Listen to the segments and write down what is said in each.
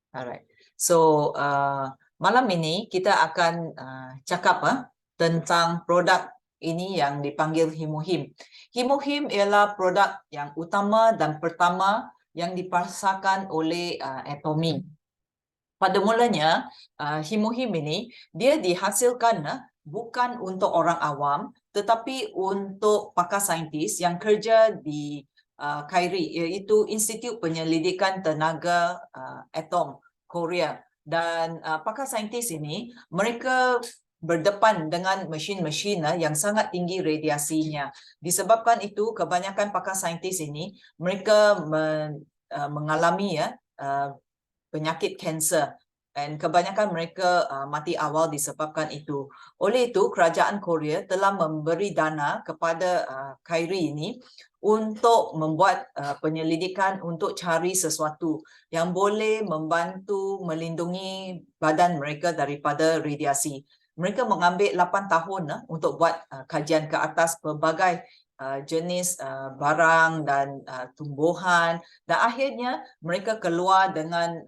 Alright. So malam ini kita akan cakap tentang produk ini yang dipanggil Himuhim. Himuhim ialah produk yang utama dan pertama yang dipasarkan oleh Atomy. Pada mulanya, Himuhim ini dia dihasilkan bukan untuk orang awam, tetapi untuk pakar saintis yang kerja di KAIRI, iaitu Institut Penyelidikan Tenaga Atom Korea. Dan pakar saintis ini, mereka berdepan dengan mesin-mesin yang sangat tinggi radiasinya. Disebabkan itu, kebanyakan pakar saintis ini, mereka mengalami penyakit kanser, dan kebanyakan mereka mati awal disebabkan itu. Oleh itu, kerajaan Korea telah memberi dana kepada KAIRI ini untuk membuat penyelidikan untuk cari sesuatu yang boleh membantu melindungi badan mereka daripada radiasi. Mereka mengambil 8 tahun untuk buat kajian ke atas pelbagai jenis barang dan tumbuhan, dan akhirnya mereka keluar dengan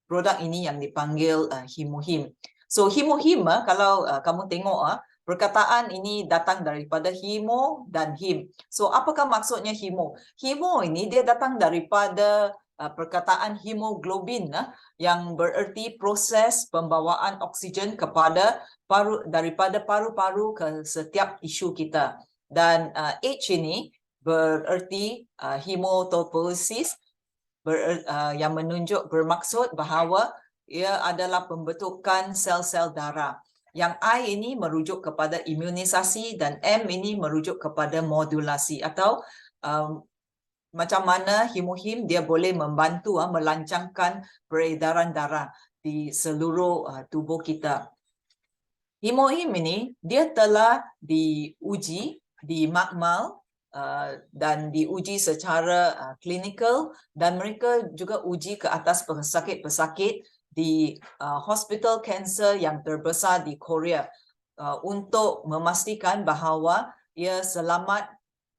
produk ini yang dipanggil Himuhim. So Himuhim, kalau kamu tengok perkataan ini datang daripada himo dan him. So apakah maksudnya himo? Himo ini dia datang daripada perkataan hemoglobin yang bererti proses pembawaan oksigen kepada daripada paru-paru ke setiap tisu kita. Dan H ini bererti hematopoiesis, yang bermaksud bahawa ia adalah pembentukan sel-sel darah. Yang I ini merujuk kepada imunisasi dan M ini merujuk kepada modulasi atau macam mana Himuhim dia boleh membantu melancangkan peredaran darah di seluruh tubuh kita. Himuhim ini dia telah diuji di makmal dan diuji secara klinikal, dan mereka juga uji ke atas pesakit-pesakit di hospital kanser yang terbesar di Korea untuk memastikan bahawa ia selamat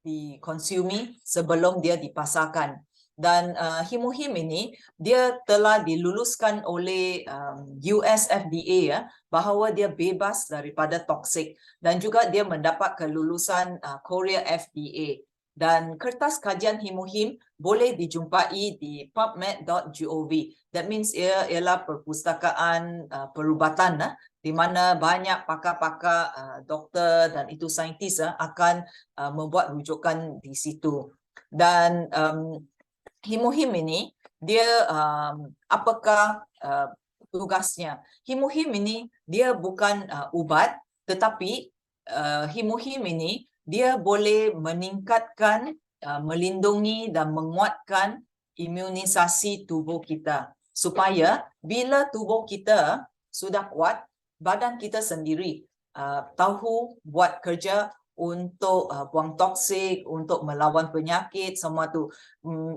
dikonsumi sebelum dia dipasarkan. Dan Himuhim ini dia telah diluluskan oleh US FDA bahawa dia bebas daripada toksik, dan juga dia mendapat kelulusan Korea FDA. Dan kertas kajian Himuhim boleh dijumpai di pubmed.gov. That means ia ialah perpustakaan perubatan di mana banyak pakar-pakar doktor dan itu saintis akan membuat rujukan di situ. Dan Himuhim ini dia apakah tugasnya? Himuhim ini dia bukan ubat, tetapi Himuhim ini dia boleh meningkatkan, melindungi dan menguatkan imunisasi tubuh kita, supaya bila tubuh kita sudah kuat, badan kita sendiri tahu buat kerja untuk buang toksik, untuk melawan penyakit, semua tu.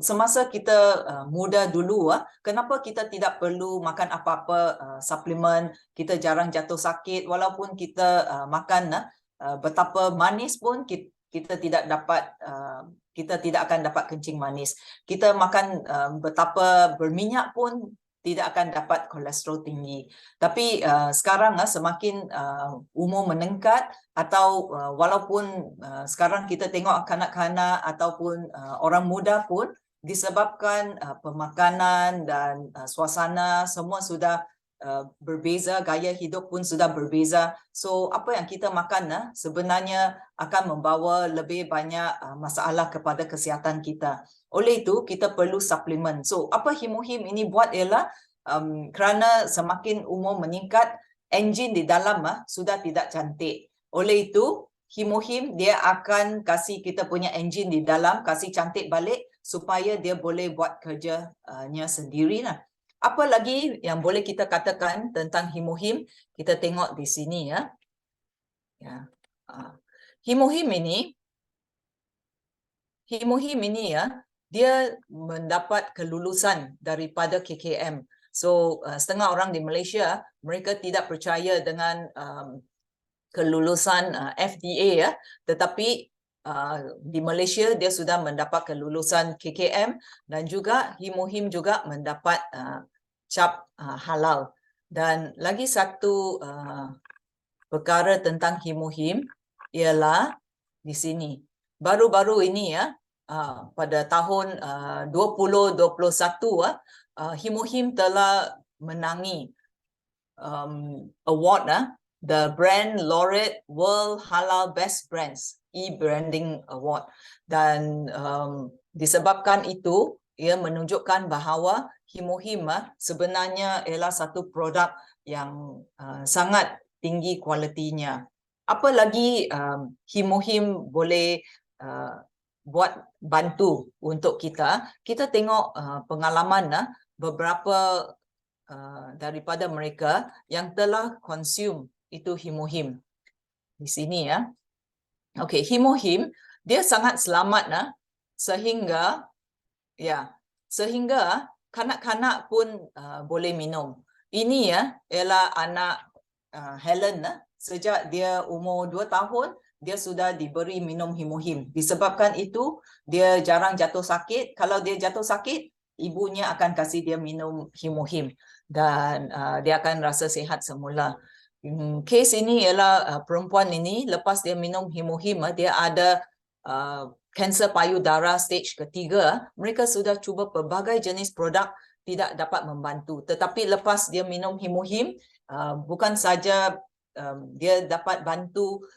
Semasa kita muda dulu, kenapa kita tidak perlu makan apa-apa suplemen, kita jarang jatuh sakit, walaupun kita makan betapa manis pun kita tidak dapat, kita tidak akan dapat kencing manis. Kita makan betapa berminyak pun tidak akan dapat kolesterol tinggi. Tapi sekarang semakin umur meningkat, atau walaupun sekarang kita tengok kanak-kanak ataupun orang muda pun, disebabkan pemakanan dan suasana semua sudah berbeza, gaya hidup pun sudah berbeza. So apa yang kita makan sebenarnya akan membawa lebih banyak masalah kepada kesihatan kita. Oleh itu kita perlu suplemen. So apa Himuhim ini buat ialah kerana semakin umur meningkat, enjin di dalam sudah tidak cantik. Oleh itu Himuhim dia akan kasih kita punya enjin di dalam, kasih cantik balik supaya dia boleh buat kerjanya sendiri lah. Apa lagi yang boleh kita katakan tentang Himuhim? Kita tengok di sini ya. Himuhim ini dia mendapat kelulusan daripada KKM. So setengah orang di Malaysia mereka tidak percaya dengan kelulusan FDA tetapi di Malaysia dia sudah mendapat kelulusan KKM, dan juga Himuhim juga mendapat cap halal. Dan lagi satu perkara tentang Himuhim ialah di sini. Baru-baru ini ya, pada tahun 2021 Himuhim telah menangi award the Brand Laureate World Halal Best Brands e-branding award, dan disebabkan itu ia menunjukkan bahawa Himuhim sebenarnya ialah satu produk yang sangat tinggi kualitinya. Apa lagi Himuhim boleh buat bantu untuk kita? Kita tengok pengalaman beberapa daripada mereka yang telah consume itu Himuhim di sini ya. Okey, Himuhim dia sangat selamat sehingga kanak-kanak pun boleh minum. Ini ialah anak Helen sejak dia umur 2 tahun dia sudah diberi minum Himuhim. Disebabkan itu dia jarang jatuh sakit. Kalau dia jatuh sakit, ibunya akan kasih dia minum Himuhim dan dia akan rasa sihat semula. Kes ini ialah perempuan ini lepas dia minum Himuhim dia ada kanser payudara stage ketiga. Mereka sudah cuba pelbagai jenis produk, tidak dapat membantu. Tetapi lepas dia minum Himuhim, bukan saja dia dapat bantu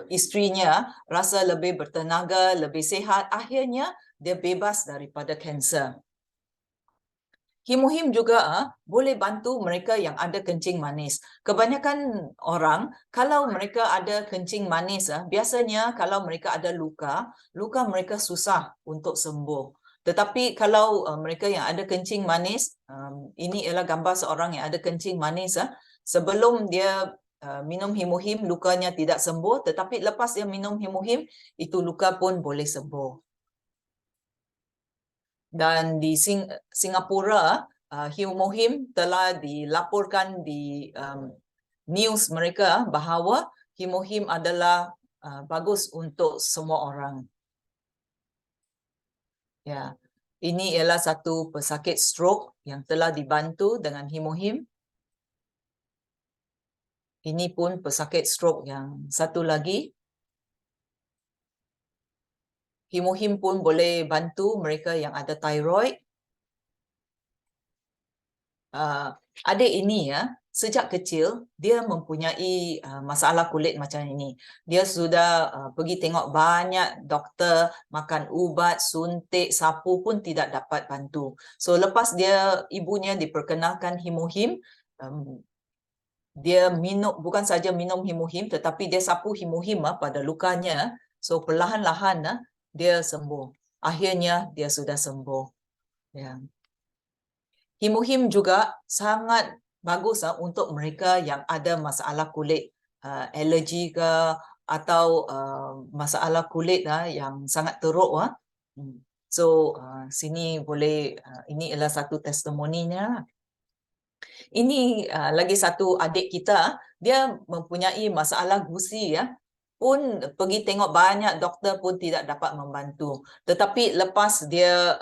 isterinya rasa lebih bertenaga, lebih sihat. Akhirnya dia bebas daripada kanser. Himuhim juga boleh bantu mereka yang ada kencing manis. Kebanyakan orang, kalau mereka ada kencing manis, biasanya kalau mereka ada luka mereka susah untuk sembuh. Tetapi kalau mereka yang ada kencing manis, ini ialah gambar seorang yang ada kencing manis. Sebelum dia minum Himuhim, lukanya tidak sembuh. Tetapi lepas dia minum Himuhim, itu luka pun boleh sembuh. Dan di Singapura, Himuhim telah dilaporkan di news mereka bahawa Himuhim adalah bagus untuk semua orang. Ya, ini ialah satu pesakit stroke yang telah dibantu dengan Himuhim. Ini pun pesakit stroke yang satu lagi. Himuhim pun boleh bantu mereka yang ada thyroid. Adik ini sejak kecil dia mempunyai masalah kulit macam ini. Dia sudah pergi tengok banyak doktor, makan ubat, suntik, sapu pun tidak dapat bantu. So lepas ibunya diperkenalkan Himuhim, dia minum, bukan saja minum Himuhim tetapi dia sapu Himuhim pada lukanya. So perlahan-lahan dia sembuh. Akhirnya dia sudah sembuh. Ya. Himuhim juga sangat bagus untuk mereka yang ada masalah kulit, alergi ke atau masalah kulit yang sangat teruk. So sini boleh, ini adalah satu testimoninya. Ini lagi satu adik kita, dia mempunyai masalah gusi pun pergi tengok banyak doktor pun tidak dapat membantu. Tetapi lepas dia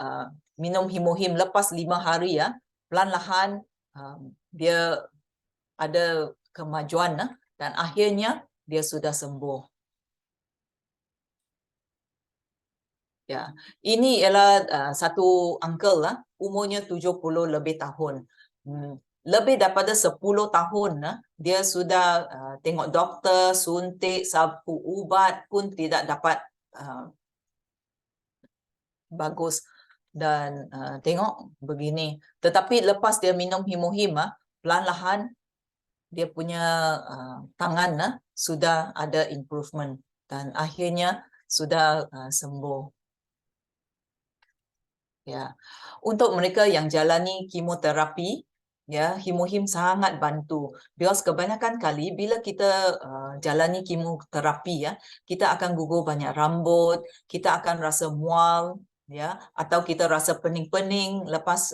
minum Himuhim lepas 5 hari perlahan-lahan dia ada kemajuan dan akhirnya dia sudah sembuh. Ya, ini ialah satu uncle umurnya 70 lebih tahun. Lebih daripada 10 tahun dia sudah tengok doktor, suntik, sapu ubat pun tidak dapat bagus. Dan tengok begini. Tetapi lepas dia minum Himuhim, perlahan-lahan dia punya tangan sudah ada improvement dan akhirnya sudah sembuh. Ya, untuk mereka yang jalani kemoterapi, Himuhim sangat bantu. Because kebanyakan kali bila kita jalani kemoterapi, kita akan gugur banyak rambut, kita akan rasa mual, atau kita rasa pening-pening lepas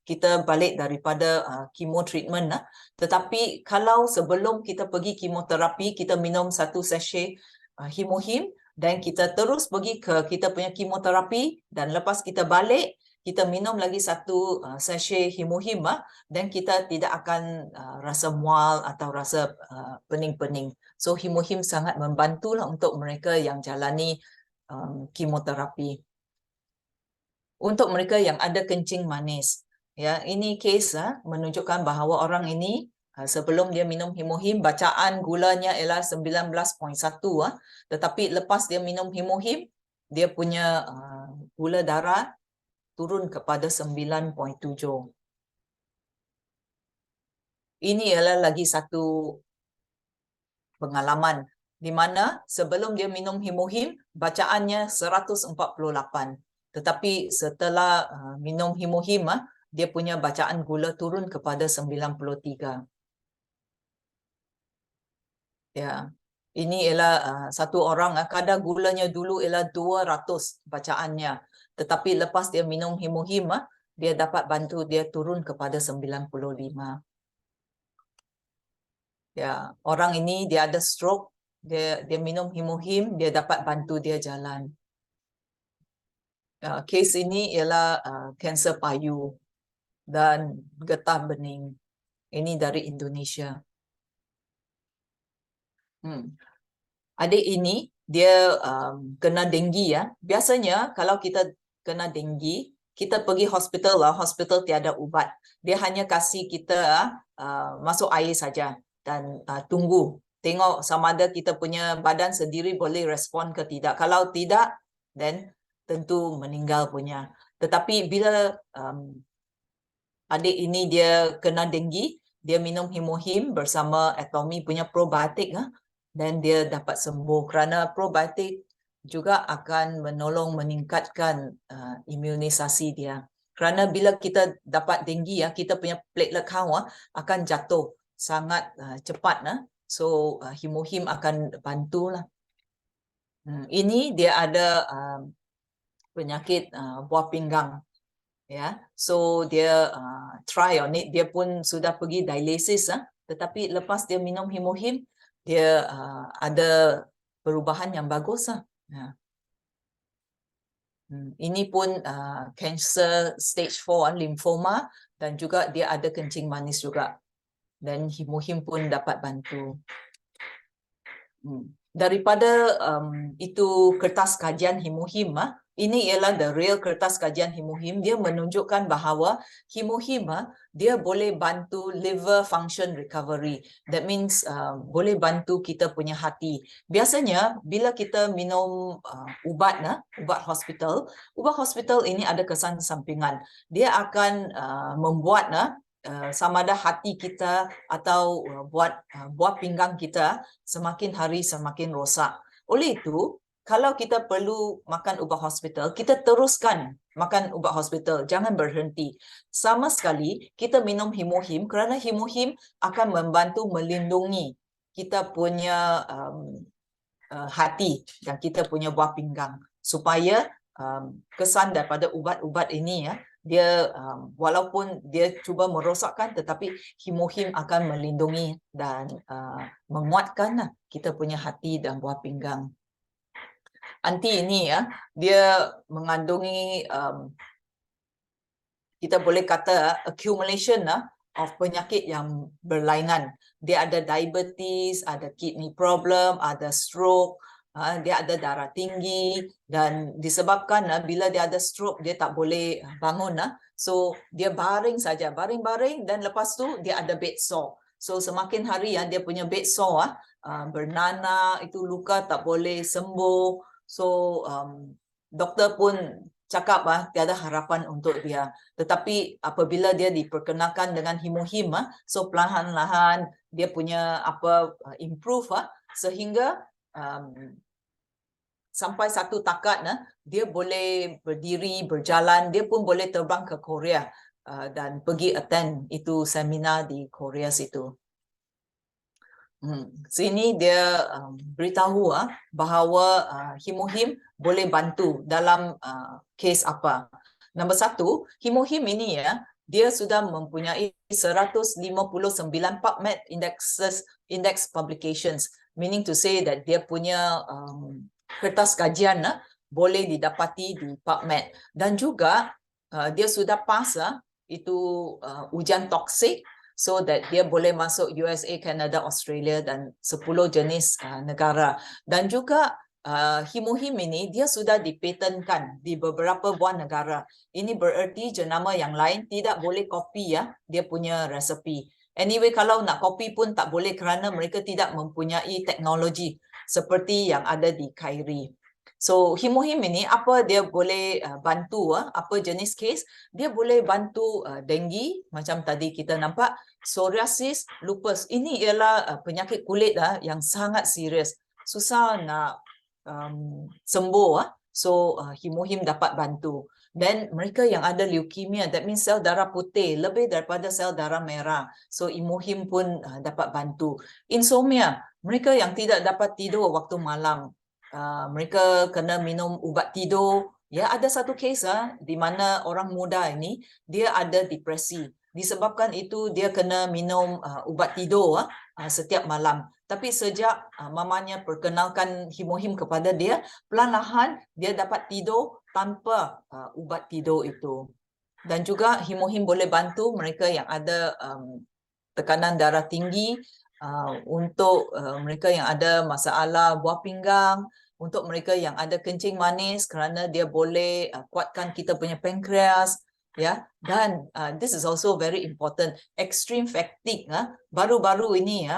kita balik daripada kemo treatment. Tetapi kalau sebelum kita pergi kemoterapi, kita minum satu sachet Himuhim, dan kita terus pergi ke kita punya kemoterapi dan lepas kita balik, kita minum lagi satu sachet Himuhim dan kita tidak akan rasa mual atau rasa pening-pening. So Himuhim sangat membantulah untuk mereka yang jalani kemoterapi. Untuk mereka yang ada kencing manis, ya, ini case menunjukkan bahawa orang ini sebelum dia minum Himuhim, bacaan gulanya ialah 19.1, tetapi lepas dia minum Himuhim, dia punya gula darah turun kepada 9.7. Ini ialah lagi satu pengalaman di mana sebelum dia minum Himuhim, bacaannya 148. Tetapi setelah minum Himuhim, dia punya bacaan gula turun kepada 93. Ya. Ini ialah satu orang kadar gulanya dulu ialah 200 bacaannya. Tetapi lepas dia minum Himuhim, dia dapat bantu dia turun kepada 95. Ya, orang ini dia ada stroke, dia minum Himuhim, dia dapat bantu dia jalan. Kes ini ialah kanser payu dan getah bening. Ini dari Indonesia. Adik ini dia kena denggi ya. Biasanya kalau kita kena denggi, kita pergi hospital lah, hospital tiada ubat. Dia hanya kasih kita masuk air saja dan tunggu. Tengok sama ada kita punya badan sendiri boleh respon ke tidak. Kalau tidak, then tentu meninggal punya. Tetapi bila adik ini dia kena denggi, dia minum Himuhim bersama Atomy punya probiotik dan dia dapat sembuh kerana probiotik juga akan menolong meningkatkan imunisasi dia. Kerana bila kita dapat denggi kita punya platelet count akan jatuh sangat cepat so Himuhim akan bantulah. Ini dia ada penyakit buah pinggang. Ya, so dia try on it, dia pun sudah pergi dialysis tetapi lepas dia minum Himuhim, dia ada perubahan yang bagus ya. Ini pun cancer stage 4 lymphoma dan juga dia ada kencing manis juga dan Himuhim pun dapat bantu. Daripada itu kertas kajian Himuhim ini ialah the real kertas kajian Himuhim. Dia menunjukkan bahawa Himuhim dia boleh bantu liver function recovery. That means boleh bantu kita punya hati. Biasanya bila kita minum ubat hospital ini ada kesan sampingan. Dia akan membuat sama ada hati kita atau buat buah pinggang kita semakin hari semakin rosak. Oleh itu, kalau kita perlu makan ubat hospital, kita teruskan makan ubat hospital, jangan berhenti. Sama sekali kita minum Himuhim kerana Himuhim akan membantu melindungi kita punya hati dan kita punya buah pinggang supaya kesan daripada ubat-ubat ini dia walaupun dia cuba merosakkan tetapi Himuhim akan melindungi dan menguatkan kita punya hati dan buah pinggang. Anti ini dia mengandungi kita boleh kata accumulation of penyakit yang berlainan. Dia ada diabetes, ada kidney problem, ada stroke, dia ada darah tinggi dan disebabkan bila dia ada stroke dia tak boleh bangun so dia baring saja, baring-baring dan lepas tu dia ada bed sore. So semakin hari dia punya bed sore bernanah, itu luka tak boleh sembuh. So doktor pun cakap tiada harapan untuk dia. Tetapi apabila dia diperkenalkan dengan Himuhim so perlahan-lahan dia punya improve sehingga sampai satu takat dia boleh berdiri, berjalan, dia pun boleh terbang ke Korea dan pergi attend itu seminar di Korea situ. Sini dia beritahu bahawa Himuhim boleh bantu dalam kes apa. Nombor 1, Himuhim ini dia sudah mempunyai 159 PubMed index publications, meaning to say that dia punya kertas kajian boleh didapati di PubMed dan juga dia sudah pass itu ujian toksik, so that dia boleh masuk USA, Canada, Australia dan 10 jenis negara. Dan juga Himuhim ini dia sudah dipatenkan di beberapa buah negara. Ini bererti jenama yang lain tidak boleh copy dia punya resepi. Anyway, kalau nak copy pun tak boleh kerana mereka tidak mempunyai teknologi seperti yang ada di KAIRI. So Himuhim ini apa dia boleh bantu, apa jenis case? Dia boleh bantu denggi macam tadi kita nampak, psoriasis, lupus. Ini ialah penyakit kulit yang sangat serius, susah nak sembuh. So Himuhim dapat bantu. Dan mereka yang ada leukemia, that means sel darah putih lebih daripada sel darah merah, so Himuhim pun dapat bantu. Insomnia, mereka yang tidak dapat tidur waktu malam, mereka kena minum ubat tidur. Ya, ada satu kes di mana orang muda ini dia ada depresi. Disebabkan itu dia kena minum ubat tidur setiap malam. Tapi sejak mamanya perkenalkan Himuhim kepada dia, perlahan dia dapat tidur tanpa ubat tidur itu. Dan juga Himuhim boleh bantu mereka yang ada tekanan darah tinggi, untuk mereka yang ada masalah buah pinggang, untuk mereka yang ada kencing manis kerana dia boleh kuatkan kita punya pankreas, ya. Dan this is also very important, extreme fatigue. Baru-baru ini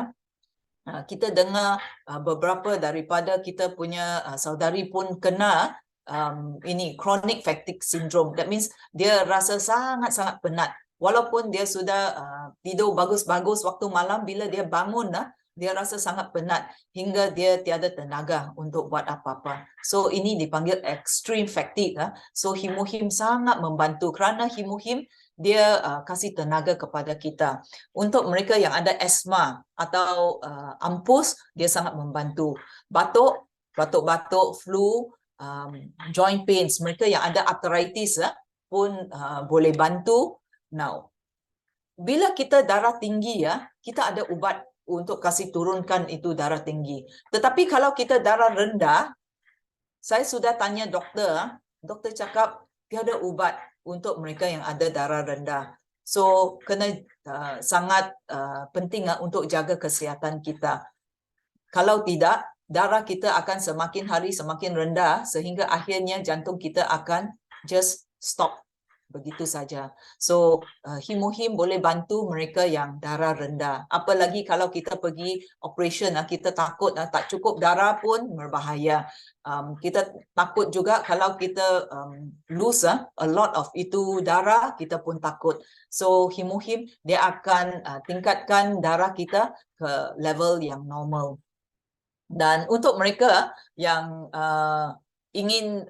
kita dengar beberapa daripada kita punya saudari pun kena ini chronic fatigue syndrome. That means dia rasa sangat-sangat penat. Walaupun dia sudah tidur bagus-bagus waktu malam, bila dia bangun dia rasa sangat penat hingga dia tiada tenaga untuk buat apa-apa. So ini dipanggil extreme fatigue. So Himuhim sangat membantu kerana Himuhim dia kasih tenaga kepada kita. Untuk mereka yang ada asma atau ampus, dia sangat membantu. Batuk-batuk, flu, joint pains, mereka yang ada arthritis pun boleh bantu. Now, bila kita darah tinggi kita ada ubat untuk kasih turunkan itu darah tinggi. Tetapi kalau kita darah rendah, saya sudah tanya doktor, doktor cakap tiada ubat untuk mereka yang ada darah rendah. So kena sangat penting untuk jaga kesihatan kita. Kalau tidak, darah kita akan semakin hari semakin rendah sehingga akhirnya jantung kita akan just stop. Begitu saja. So Himuhim boleh bantu mereka yang darah rendah. Apalagi kalau kita pergi operation, kita takut tak cukup darah pun berbahaya. Kita takut juga kalau kita lose a lot of itu darah, kita pun takut. So Himuhim dia akan tingkatkan darah kita ke level yang normal. Dan untuk mereka yang ingin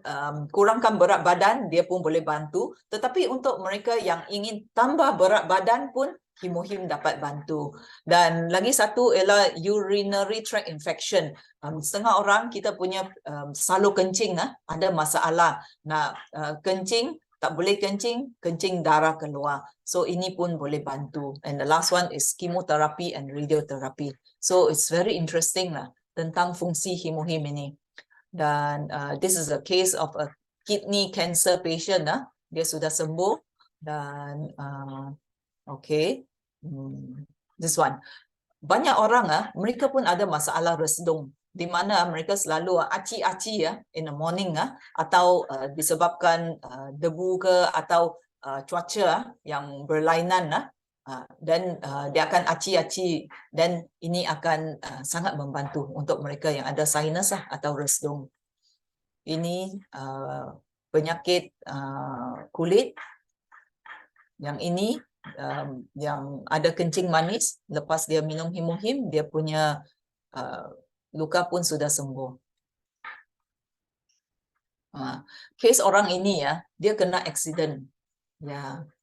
kurangkan berat badan, dia pun boleh bantu. Tetapi untuk mereka yang ingin tambah berat badan pun, Himuhim dapat bantu. Dan lagi satu ialah urinary tract infection. Setengah orang kita punya salur kencing ada masalah. Nak kencing, tak boleh kencing, kencing darah keluar. So ini pun boleh bantu. And the last one is chemotherapy and radiotherapy. So it's very interesting tentang fungsi Himuhim ini. Dan this is a case of a kidney cancer patient. Dia sudah sembuh. Dan okay, this one. Banyak orang mereka pun ada masalah resdung, di mana mereka selalu aci-aci in the morning atau disebabkan debu ke atau cuaca yang berlainan dan dia akan aci-aci, dan ini akan sangat membantu untuk mereka yang ada sinus atau resdung. Ini penyakit kulit. Yang ini yang ada kencing manis, lepas dia minum Himuhim, dia punya luka pun sudah sembuh. Kes orang ini dia kena accident.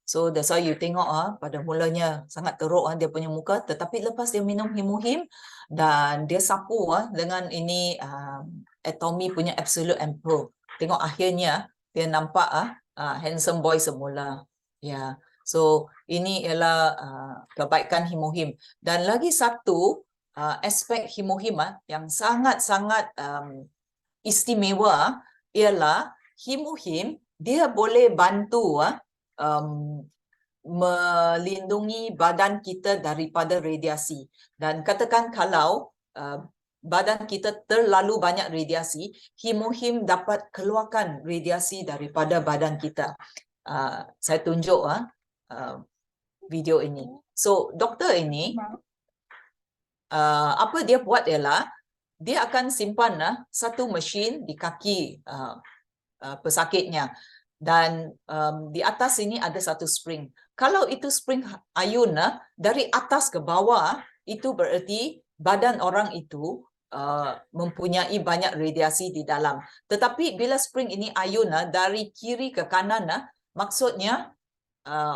So that's why you tengok pada mulanya sangat teruk dia punya muka, tetapi lepas dia minum Himuhim dan dia sapu dengan ini Atomy punya Absolute and Pro, tengok akhirnya dia nampak handsome boy semula. So ini ialah kebaikan Himuhim. Dan lagi satu aspek Himuhim yang sangat-sangat istimewa ialah Himuhim dia boleh bantu melindungi badan kita daripada radiasi. Dan katakan kalau badan kita terlalu banyak radiasi, Himohim dapat keluarkan radiasi daripada badan kita. Saya tunjuk video ini. So doktor ini apa dia buat ialah dia akan simpan satu mesin di kaki pesakitnya, dan di atas ini ada satu spring. Kalau itu spring ayun dari atas ke bawah, itu berarti badan orang itu mempunyai banyak radiasi di dalam. Tetapi bila spring ini ayun dari kiri ke kanan, maksudnya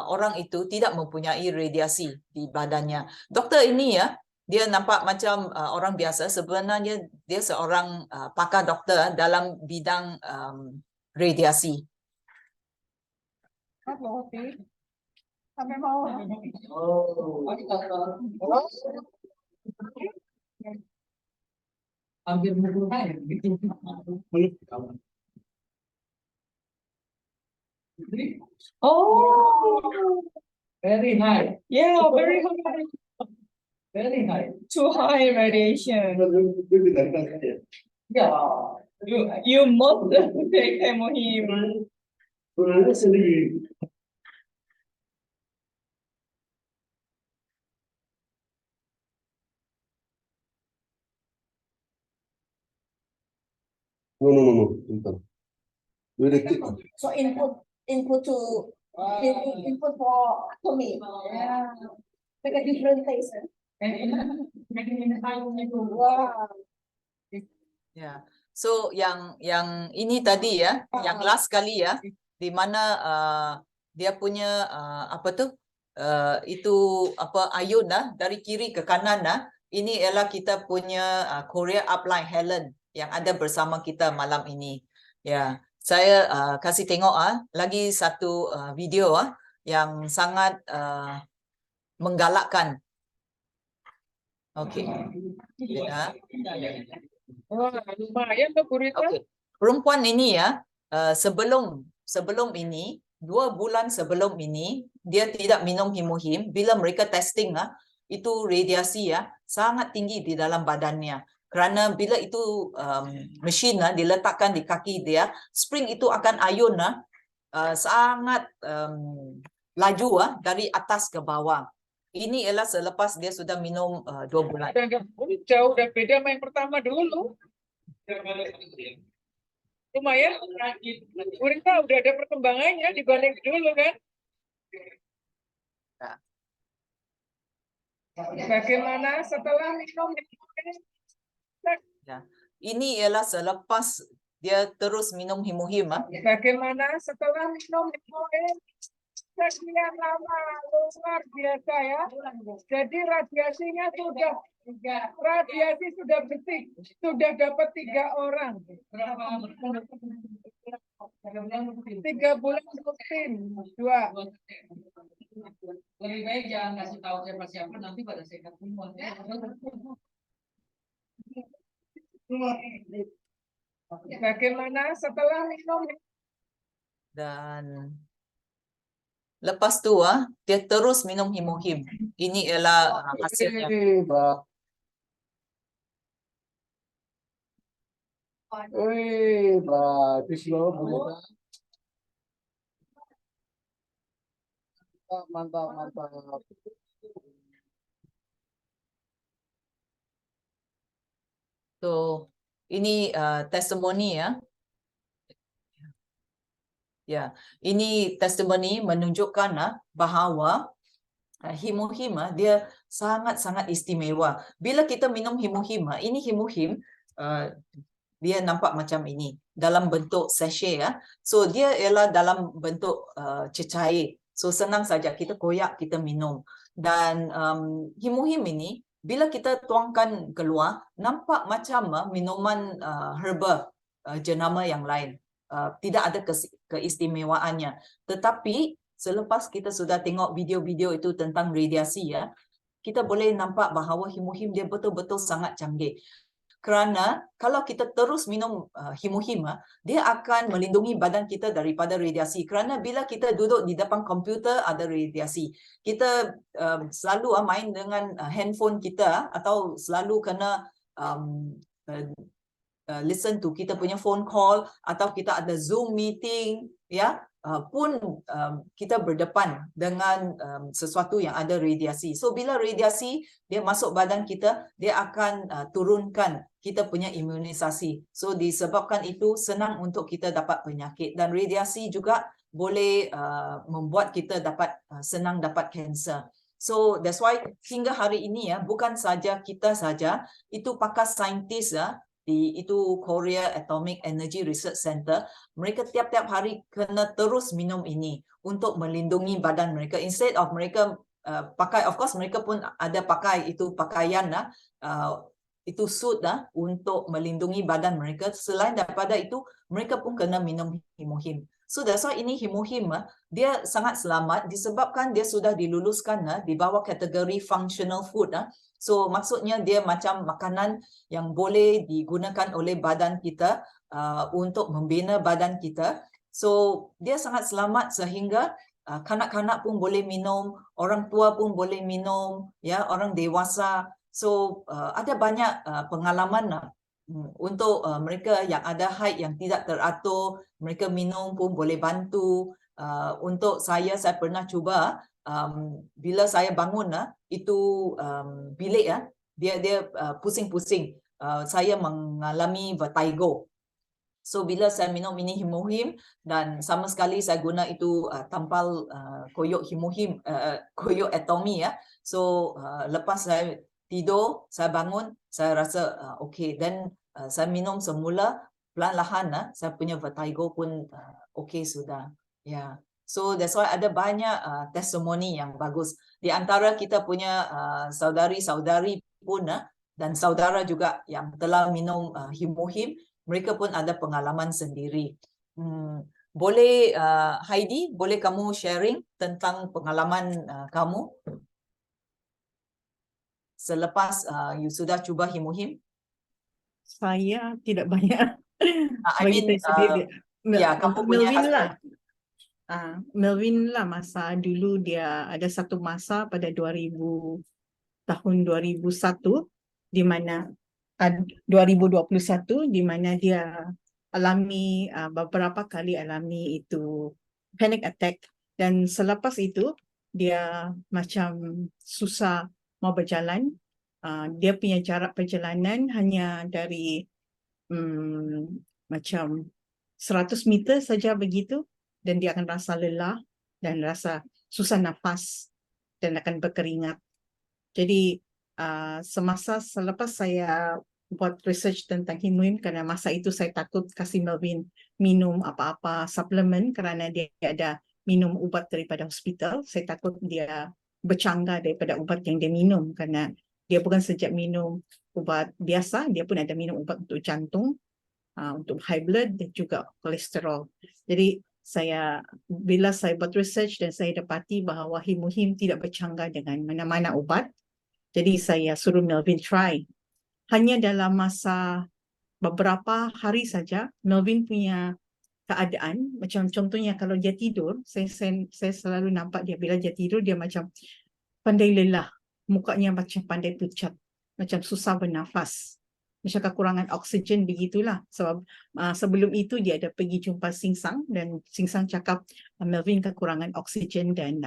orang itu tidak mempunyai radiasi di badannya. Doktor ini dia nampak macam orang biasa, sebenarnya dia seorang pakar doktor dalam bidang radiasi. Sampai mau. Hampir oh, very high. Yeah, very high. Very high. Too high radiation. Yeah. You must take Himohim. No. So input to input for me. Yeah. Like a different place. Wow. Ya. So yang ini tadi yang last kali di mana dia punya apa tu itu apa ayun dari kiri ke kanan ini ialah kita punya Korea Upline Helen yang ada bersama kita malam ini. Ya, saya kasih tengok lagi satu video yang sangat menggalakkan. Okey. Ya. Lumayan tuh gurita. Okay. Perempuan ini sebelum ini 2 bulan sebelum ini dia tidak minum Himohim. Bila mereka testing itu radiasi sangat tinggi di dalam badannya. Kerana bila itu mesin diletakkan di kaki dia, spring itu akan ayun sangat laju dari atas ke bawah. Ini ialah selepas dia sudah minum 2 bulan. Jauh dan beda sama yang pertama dulu. Lumayan, gurita udah ada perkembangannya dibanding dulu kan. Bagaimana setelah minum? Ya. Ini ialah selepas dia terus minum Himohim. Bagaimana setelah minum sekian lama, luar biasa ya. Jadi radiasinya sudah bersih, sudah dapat 3 orang. 3 bulan rutin, 2. Lebih baik jangan kasih tahu siapa nanti pada sehat semua. Bagaimana setelah minum? Dan lepas tu dia terus minum Himohim. Ini ialah hasilnya. Bagus loh, mantap. So ini testimoni Ya, ini testimoni menunjukkan bahawa Himohim dia sangat-sangat istimewa. Bila kita minum Himohim, ini Himohim dia nampak macam ini dalam bentuk sachet So dia ialah dalam bentuk cecair. So senang saja kita koyak, kita minum. Dan Himohim ini bila kita tuangkan keluar nampak macam minuman herba jenama yang lain. Tidak ada keistimewaannya. Tetapi selepas kita sudah tengok video-video itu tentang radiasi kita boleh nampak bahawa Himohim dia betul-betul sangat canggih. kerana kalau kita terus minum Himuhim, dia akan melindungi badan kita daripada radiasi. Kerana bila kita duduk di depan komputer ada radiasi. Kita selalu main dengan handphone kita atau selalu kena listen to kita punya phone call atau kita ada Zoom meeting, ya, pun kita berdepan dengan sesuatu yang ada radiasi. So bila radiasi dia masuk badan kita, dia akan turunkan kita punya imunisasi. So disebabkan itu senang untuk kita dapat penyakit, dan radiasi juga boleh membuat kita senang dapat kanser. So that's why hingga hari ini bukan saja kita saja, itu pakar saintis itu Korea Atomic Energy Research Center, mereka tiap-tiap hari kena terus minum ini untuk melindungi badan mereka. Instead of mereka pakai, of course mereka pun ada pakai itu pakaian itu suit untuk melindungi badan mereka. Selain daripada itu, mereka pun kena minum Himuhim. So that's why ini Himuhim dia sangat selamat disebabkan dia sudah diluluskan di bawah kategori functional food. So maksudnya dia macam makanan yang boleh digunakan oleh badan kita untuk membina badan kita. So dia sangat selamat sehingga kanak-kanak pun boleh minum, orang tua pun boleh minum, ya, orang dewasa. So ada banyak pengalaman untuk mereka yang ada haid yang tidak teratur, mereka minum pun boleh bantu. Untuk saya pernah cuba, bila saya bangun itu bilik dia pusing-pusing, saya mengalami vertigo. So bila saya minum ini Himuhim, dan sama sekali saya guna itu tampal koyok Himuhim, koyok Atomy So lepas saya tidur, saya bangun, saya rasa okey, dan saya minum semula, perlahan-lahan saya punya vertigo pun okey sudah. Ya. So that's why ada banyak testimoni yang bagus. Di antara kita punya saudari-saudari pun dan saudara juga yang telah minum Himuhim, mereka pun ada pengalaman sendiri. Boleh Heidi, boleh kamu sharing tentang pengalaman kamu selepas you sudah cuba Himuhim? Saya tidak banyak. I Bagi mean, saya sendiri. ya, kamu punya Melvin lah. husband. Melvin lah, masa dulu dia ada satu masa pada tahun 2001 di mana 2021 di mana dia alami beberapa kali alami itu panic attack, dan selepas itu dia macam susah mau berjalan. Dia punya jarak perjalanan hanya dari macam 100 meter saja begitu, dan dia akan rasa lelah dan rasa susah nafas dan akan berkeringat. Jadi semasa selepas saya buat research tentang Himuhim, kerana masa itu saya takut kasih Melvin minum apa-apa suplemen kerana dia ada minum ubat daripada hospital. Saya takut dia bercanggah daripada ubat yang dia minum, kerana dia bukan sejak minum ubat biasa, dia pun ada minum ubat untuk jantung, untuk high blood dan juga kolesterol. Jadi bila saya buat research dan saya dapati bahawa Himuhim tidak bercanggah dengan mana-mana ubat, jadi saya suruh Melvin try. Hanya dalam masa beberapa hari saja, Melvin punya keadaan, macam contohnya kalau dia tidur, saya selalu nampak dia bila dia tidur, dia macam pandai lelah, mukanya macam pandai pucat, macam susah bernafas, macam kekurangan oksigen begitulah. Sebab sebelum itu dia ada pergi jumpa Singsang, dan Singsang cakap Melvin kekurangan oksigen dan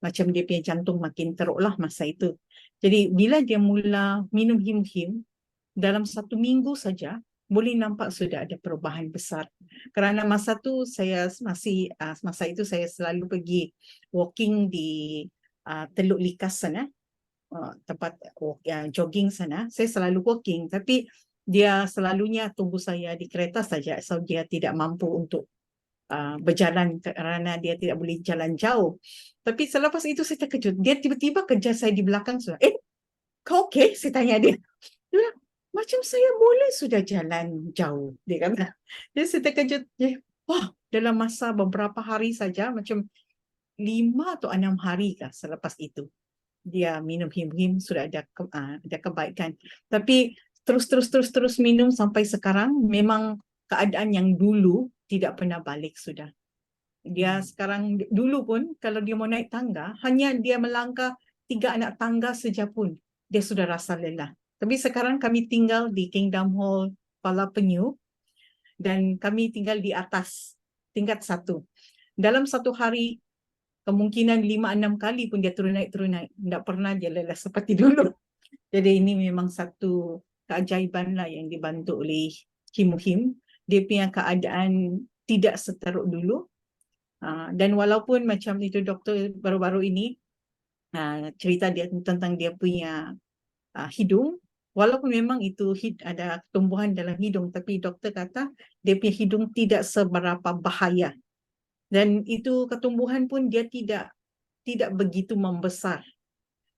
macam dia punya jantung makin teruk lah masa itu. Jadi bila dia mula minum Himuhim, dalam 1 minggu saja boleh nampak sudah ada perubahan besar. Kerana masa itu saya selalu pergi walking di Teluk Likas sana, tempat jogging sana. Saya selalu walking, tapi dia selalunya tunggu saya di kereta saja, so dia tidak mampu untuk berjalan kerana dia tidak boleh jalan jauh. Tapi selepas itu saya terkejut, dia tiba-tiba kejar saya di belakang sudah. Kau okey? Saya tanya dia. Dia bilang, macam saya boleh sudah jalan jauh, dia kata. Jadi saya terkejut. Wah, dalam masa beberapa hari saja, macam 5 atau 6 hari kah selepas itu, dia minum Himuhim sudah ada kebaikan. Tapi terus minum sampai sekarang, memang keadaan yang dulu tidak pernah balik sudah. Dia sekarang, dulu pun kalau dia mau naik tangga, hanya dia melangkah 3 anak tangga saja pun, dia sudah rasa lelah. Tapi sekarang kami tinggal di Kingdom Hall Kuala Penyu, dan kami tinggal di atas, tingkat 1. Dalam satu hari, kemungkinan 5-6 kali pun dia turun naik. Tidak pernah dia lelah seperti dulu. Jadi ini memang satu keajaiban lah yang dibantu oleh Himuhim. Dia punya keadaan tidak seteruk dulu. Dan walaupun macam itu doktor baru-baru ini cerita dia tentang dia punya hidung, walaupun memang itu ada tumbuhan dalam hidung, tapi doktor kata dia punya hidung tidak seberapa bahaya. Dan itu ketumbuhan pun dia tidak begitu membesar.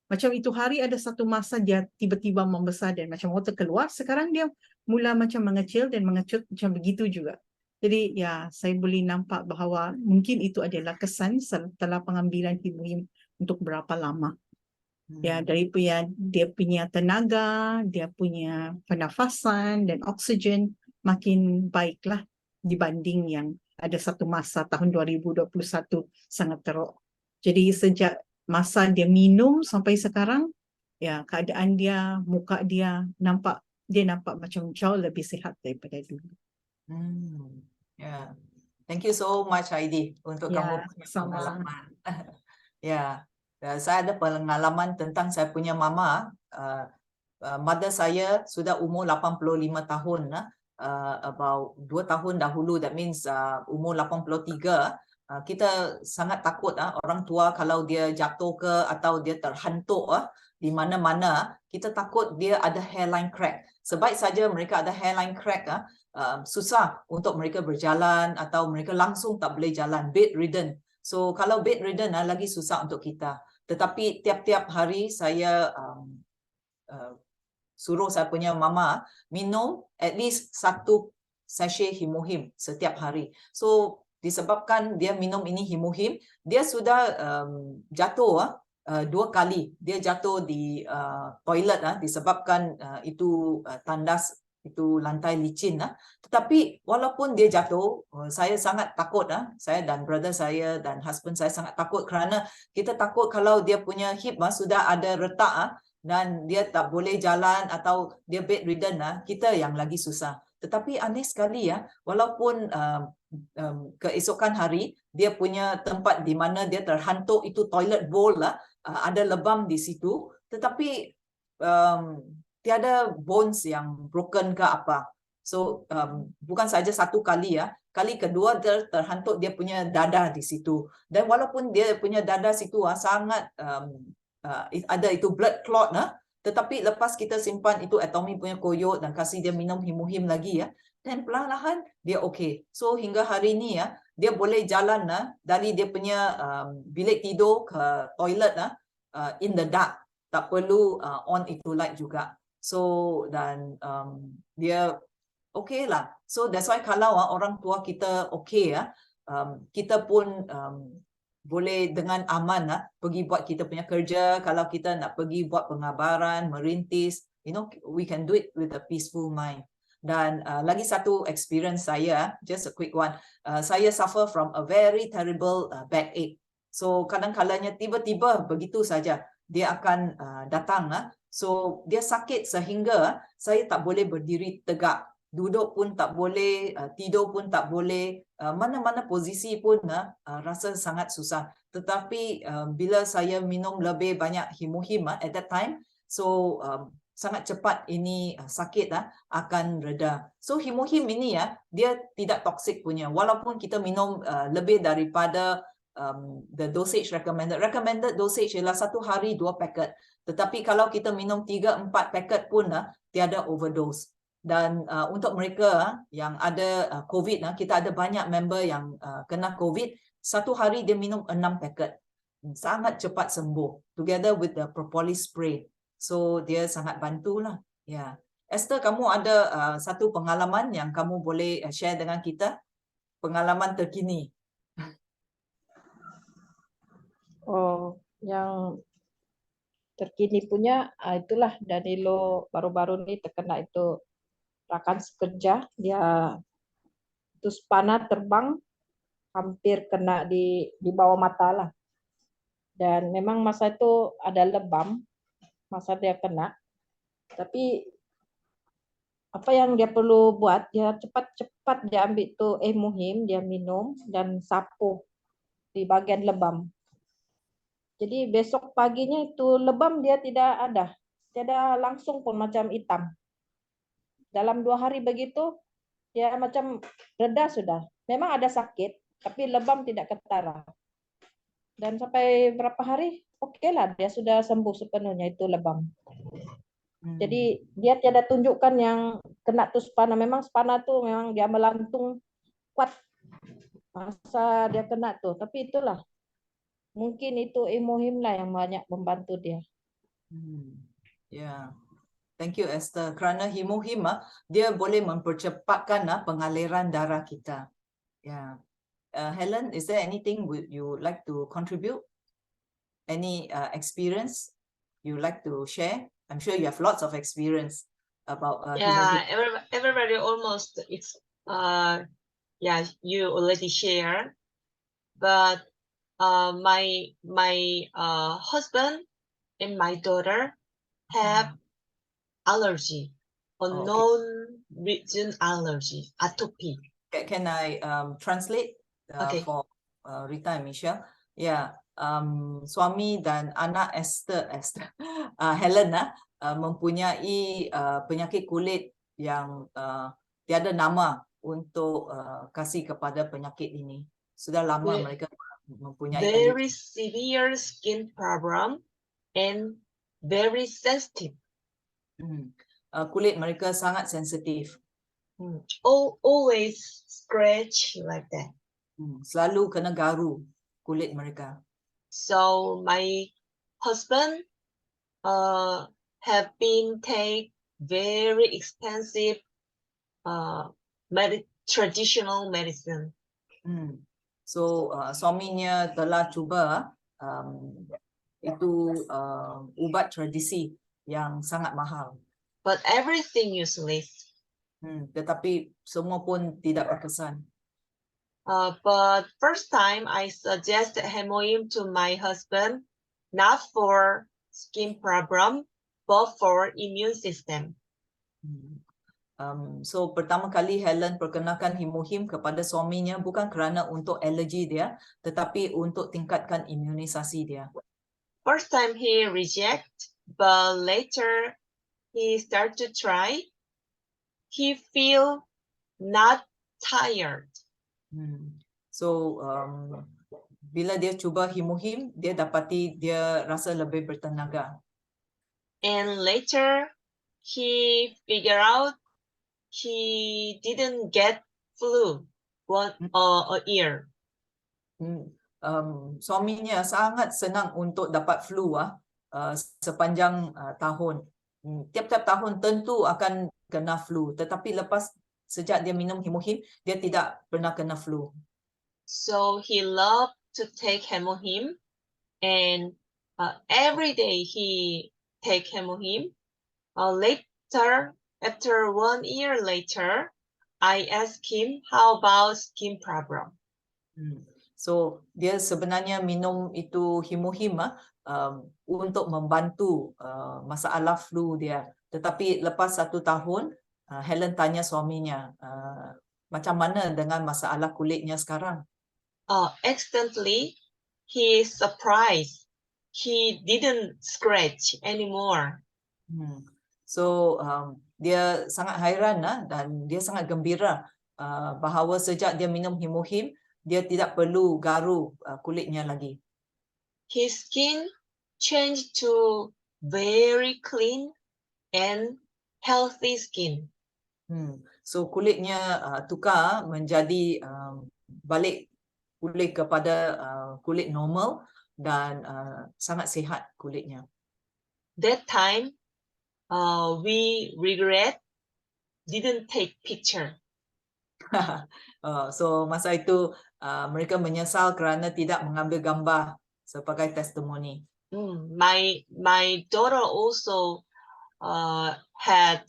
Macam itu hari ada satu masa dia tiba-tiba membesar dan macam water keluar, sekarang dia mula macam mengecil dan mengecut macam begitu juga. Jadi ya, saya boleh nampak bahawa mungkin itu adalah kesan setelah pengambilan Himuhim untuk berapa lama. Ya, dari dia punya tenaga, dia punya pernafasan dan oksigen makin baiklah dibanding yang ada satu masa tahun 2021 sangat teruk. Jadi sejak masa dia minum sampai sekarang, ya keadaan dia, muka dia nampak macam jauh lebih sihat daripada dulu. Yeah. Thank you so much Heidi untuk kamu punya sama. pengalaman. Ya, saya ada pengalaman tentang saya punya mama. Mother saya sudah umur 85 tahun. About 2 tahun dahulu, that means umur 83. Kita sangat takut orang tua kalau dia jatuh ke atau dia terhantuk di mana-mana, kita takut dia ada hairline crack. Sebaik saja mereka ada hairline crack, susah untuk mereka berjalan atau mereka langsung tak boleh jalan, bedridden. So kalau bedridden lagi susah untuk kita. Tetapi tiap-tiap hari saya suruh saya punya mama minum at least 1 sachet Himuhim setiap hari. So disebabkan dia minum ini Himuhim, dia sudah jatuh 2 kali. Dia jatuh di toilet disebabkan itu tandas, itu lantai licin. Tetapi walaupun dia jatuh, saya sangat takut. Saya dan brother saya dan husband saya sangat takut kerana kita takut kalau dia punya hip sudah ada retak dan dia tak boleh jalan atau dia bedridden, kita yang lagi susah. Tetapi aneh sekali walaupun keesokan hari dia punya tempat di mana dia terhantuk itu toilet bowl ada lebam di situ, tetapi tiada bones yang broken ke apa. So bukan saja 1 kali kali kedua dia terhantuk dia punya dada di situ. Dan walaupun dia punya dada situ sangat ada itu blood clot tetapi lepas kita simpan itu Atomy punya koyot dan kasih dia minum Himuhim lagi dan perlahan-lahan dia okey. So hingga hari ini dia boleh jalan dari dia punya bilik tidur ke toilet in the dark, tak perlu on itu light juga. So dan dia okey lah. So that's why kalau orang tua kita okey kita pun boleh dengan aman pergi buat kita punya kerja. Kalau kita nak pergi buat pengabaran, merintis, we can do it with a peaceful mind. Dan lagi satu experience saya, just a quick one, saya suffer from a very terrible backache. So kadang-kadangnya tiba-tiba begitu saja dia akan datang. So dia sakit sehingga saya tak boleh berdiri tegak. Duduk pun tak boleh, tidur pun tak boleh, mana-mana posisi pun rasa sangat susah. Tetapi bila saya minum lebih banyak Himuhim at that time, so sangat cepat ini sakit akan reda. So Himuhim ini dia tidak toksik punya. Walaupun kita minum lebih daripada the dosage recommended dosage ialah 1 hari 2 paket. Tetapi kalau kita minum 3-4 paket pun tiada overdose. Dan untuk mereka yang ada COVID, kita ada banyak member yang kena COVID, 1 hari dia minum 6 paket. Sangat cepat sembuh. Together with the propolis spray. So dia sangat bantulah. Ya. Esther, kamu ada satu pengalaman yang kamu boleh share dengan kita? Pengalaman terkini. Oh, yang terkini punya itulah Danilo baru-baru ini terkena itu rakan sekerja, dia terus panah terbang hampir kena di bawah mata lah. Dan memang masa itu ada lebam masa dia kena, tapi apa yang dia perlu buat, dia cepat-cepat dia ambil tuh Muhim, dia minum dan sapu di bagian lebam. Jadi besok paginya itu lebam dia tidak ada langsung pun macam hitam. Dalam 2 hari begitu dia macam reda sudah. Memang ada sakit, tapi lebam tidak ketara. Dan sampai berapa hari, oke lah dia sudah sembuh sepenuhnya itu lebam. Jadi dia tiada tunjukkan yang kena tuh spana. Memang spana tuh memang dia melantung kuat masa dia kena tuh. Tapi itulah mungkin itu Muhim lah yang banyak membantu dia. Ya, thank you Esther. Kerana Himuhim dia boleh mempercepatkan pengaliran darah kita. Ya, Helen, is there anything you like to contribute? Any experience you like to share? I'm sure you have lots of experience about Yeah, Himuhim. everybody almost it's yeah, you already shared, but my husband and my daughter have allergy, unknown reason allergy, atopy. Can I translate Okay. for Rita and Michelle? Ya, suami dan anak Esther Helen mempunyai penyakit kulit yang tiada nama untuk kasih kepada penyakit ini. Sudah lama mereka mempunyai Very severe skin problem and very sensitive. Kulit mereka sangat sensitif. Always scratch like that. Selalu kena garu kulit mereka. So my husband have been take very expensive traditional medicine. So suaminya telah cuba itu ubat tradisi yang sangat mahal. But everything useless. Tetapi semua pun tidak berkesan. But first time I suggest Hemohim to my husband, not for skin problem, but for immune system. So pertama kali Helen perkenalkan Himuhim kepada suaminya bukan kerana untuk alergi dia, tetapi untuk tingkatkan imunisasi dia. First time he reject, but later he start to try. He feel not tired. So bila dia cuba Himuhim, dia dapati dia rasa lebih bertenaga. And later he figure out he didn't get flu a year. Suaminya sangat senang untuk dapat flu sepanjang tahun. Tiap-tiap tahun tentu akan kena flu, tetapi lepas sejak dia minum Himuhim, dia tidak pernah kena flu. So he loved to take Hemohim, and every day he take Hemohim. Later, after 1 year later, I asked him how about skin problem. So dia sebenarnya minum itu Himuhim untuk membantu masalah flu dia. Tetapi lepas 1 tahun, Helen tanya suaminya, macam mana dengan masalah kulitnya sekarang? Accidentally, he surprised. He didn't scratch anymore. So dia sangat hairan dan dia sangat gembira bahawa sejak dia minum Himuhim, dia tidak perlu garu kulitnya lagi. His skin changed to very clean and healthy skin. So kulitnya tukar menjadi balik pulih kepada kulit normal dan sangat sihat kulitnya. That time, we regret didn't take picture. So masa itu mereka menyesal kerana tidak mengambil gambar sebagai testimoni. My daughter also had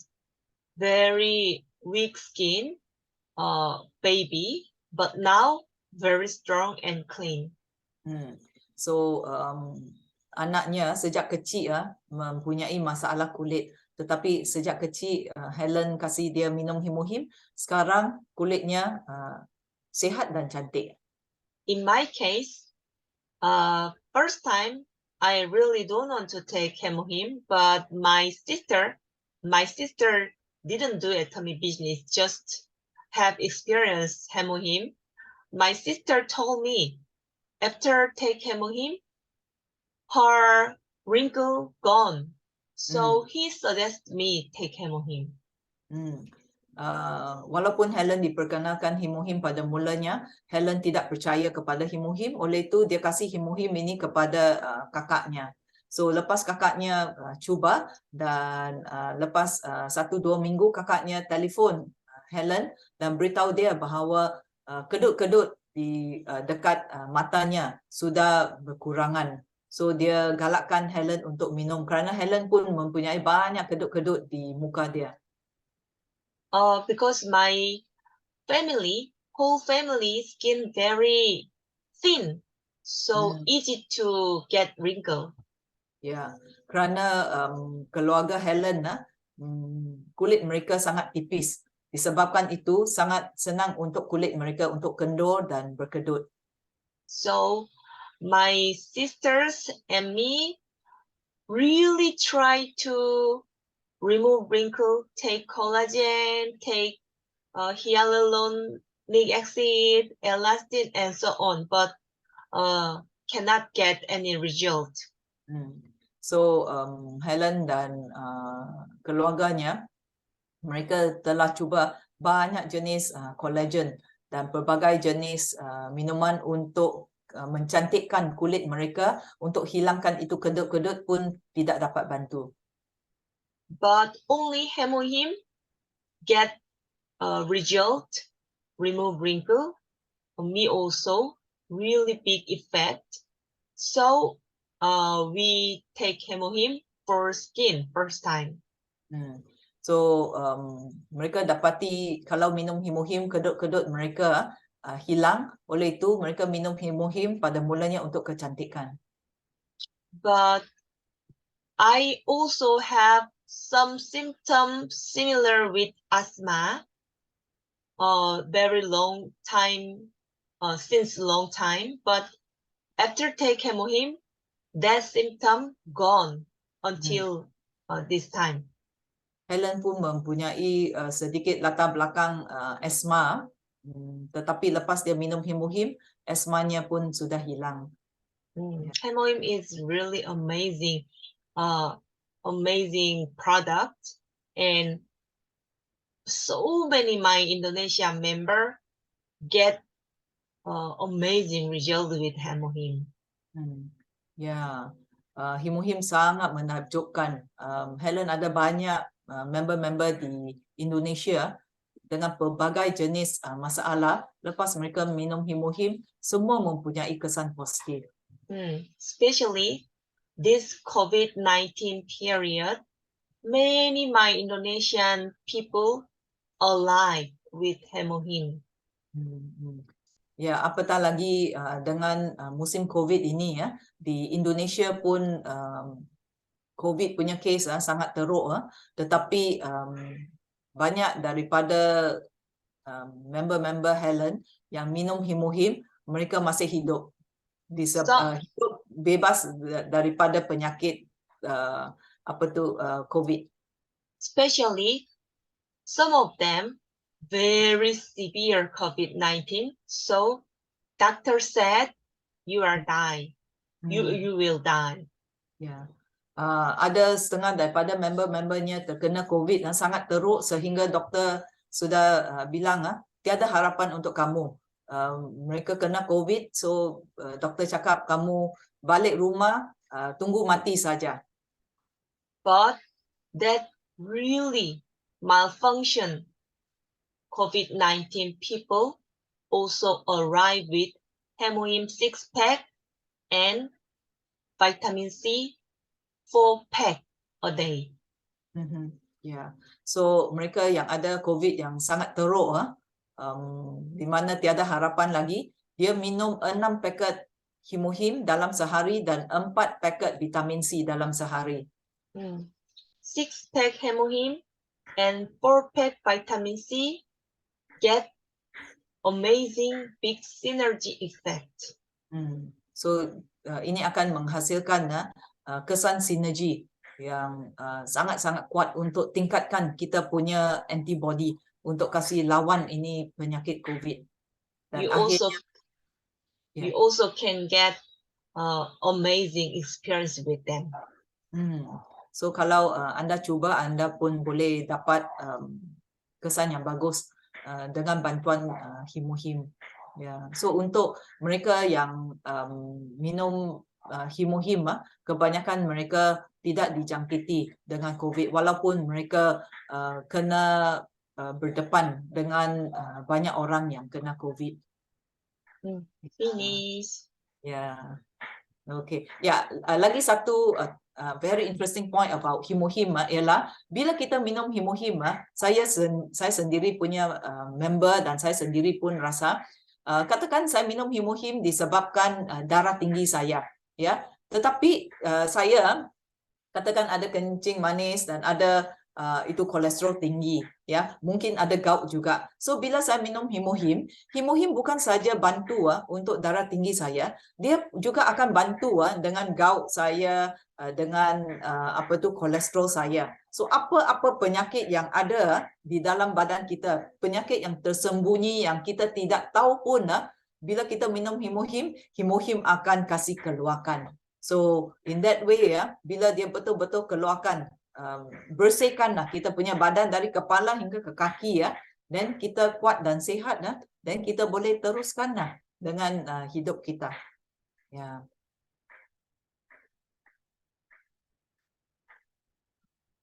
very weak skin, baby, but now very strong and clean. So anaknya sejak kecil mempunyai masalah kulit, tetapi sejak kecil Helen kasih dia minum Himuhim, sekarang kulitnya sihat dan cantik. In my case, first time I really don't want to take Himuhim, but my sister didn't do a tummy business, just have experienced Himuhim. My sister told me after take Himuhim, her wrinkle gone. So he suggested me take Himuhim. Walaupun Helen diperkenalkan Himuhim pada mulanya, Helen tidak percaya kepada Himuhim, oleh itu dia kasih Himuhim ini kepada kakaknya. So lepas kakaknya cuba dan lepas 1-2 minggu kakaknya telefon Helen dan beritahu dia bahawa kedut-kedut di dekat matanya sudah berkurangan. So dia galakkan Helen untuk minum kerana Helen pun mempunyai banyak kedut-kedut di muka dia. Because my whole family skin very thin, so easy to get wrinkle. Ya, kerana keluarga Helen kulit mereka sangat tipis. Disebabkan itu sangat senang untuk kulit mereka untuk kendor dan berkedut. So my sisters and me really try to remove wrinkle, take collagen, take hyaluronic acid, elastin, and so on, but cannot get any result. So Helen dan keluarganya, mereka telah cuba banyak jenis collagen dan pelbagai jenis minuman untuk mencantikkan kulit mereka, untuk hilangkan itu kedut-kedut pun tidak dapat bantu. But only Himuhim get result, remove wrinkle. Me also really big effect. So we take Himuhim for skin first time. So mereka dapati kalau minum Himuhim kedut-kedut mereka hilang. Oleh itu mereka minum Himuhim pada mulanya untuk kecantikan. But I also have some symptoms similar with asthma. Very long time, since long time. But after take Himuhim, that symptom gone until this time. Helen pun mempunyai sedikit latar belakang asma, tetapi lepas dia minum Himuhim, asmanya pun sudah hilang. Himuhim is really amazing, amazing product, and so many my Indonesia member get amazing result with Himuhim. Ya, Himuhim sangat menakjubkan. Helen ada banyak member-member di Indonesia dengan pelbagai jenis masalah. Lepas mereka minum Himuhim, semua mempunyai kesan positif. Especially this COVID-19 period, many my Indonesian people alive with Himuhim. Ya, apatah lagi dengan musim COVID ini ya, di Indonesia pun COVID punya kes sangat teruk, tetapi banyak daripada member-member Helen yang minum Himuhim, mereka masih hidup. Hidup bebas daripada penyakit COVID. Especially some of them very severe COVID-19, so doctor said you are die, you will die. Ya, ada setengah daripada member-membernya terkena COVID yang sangat teruk sehingga doktor sudah bilang tiada harapan untuk kamu. Mereka kena COVID, so doktor cakap kamu balik rumah, tunggu mati saja. But that really malfunction. COVID-19 people also arrive with Himuhim 6-pack and vitamin C 4 pack a day. Yeah. So mereka yang ada COVID yang sangat teruk, di mana tiada harapan lagi, dia minum 6 paket Himohim dalam sehari dan 4 paket vitamin C dalam sehari. 6 pack Hemohim and 4 pack vitamin C get amazing big synergy effect. So ini akan menghasilkan kesan sinergi yang sangat-sangat kuat untuk tingkatkan kita punya antibody untuk kasih lawan ini penyakit COVID. Dan You also can get amazing experience with them. So kalau anda cuba, anda pun boleh dapat kesan yang bagus dengan bantuan Himohim. Yeah. So untuk mereka yang minum Himohim, kebanyakan mereka tidak dijangkiti dengan COVID walaupun mereka kena berdepan dengan banyak orang yang kena COVID. Finish. Yeah. Okay. Ya, lagi satu very interesting point about Himohim ialah bila kita minum Himohim, saya sendiri punya member dan saya sendiri pun rasa katakan saya minum Himohim disebabkan darah tinggi saya, ya. Tetapi saya katakan ada kencing manis dan ada itu kolesterol tinggi, ya, mungkin ada gout juga. So bila saya minum Himohim, Himohim bukan saja bantu untuk darah tinggi saya, dia juga akan bantu dengan gout saya, dengan kolesterol saya. So apa-apa penyakit yang ada di dalam badan kita, penyakit yang tersembunyi yang kita tidak tahu pun, bila kita minum Himohim, Himohim akan kasih keluarkan. So in that way, bila dia betul-betul keluarkan, bersihkanlah kita punya badan dari kepala hingga ke kaki, dan kita kuat dan sihat, dan kita boleh teruskan dengan hidup kita. Ya.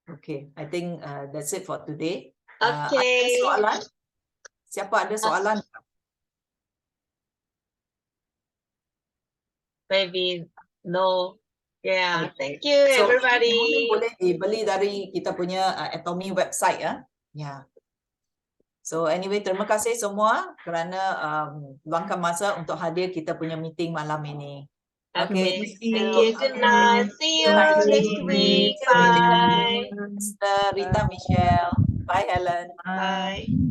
Okay, I think that's it for today. Ada soalan? Siapa ada soalan? Maybe no. Yeah, thank you So, everybody. boleh dibeli dari kita punya Atomy website, ya. Yeah. So anyway, terima kasih semua kerana luangkan masa untuk hadir kita punya meeting malam ini. Okay, Okay. thank you. Good night. See you next week. Bye. Rita, Michelle. Bye, Helen. Bye.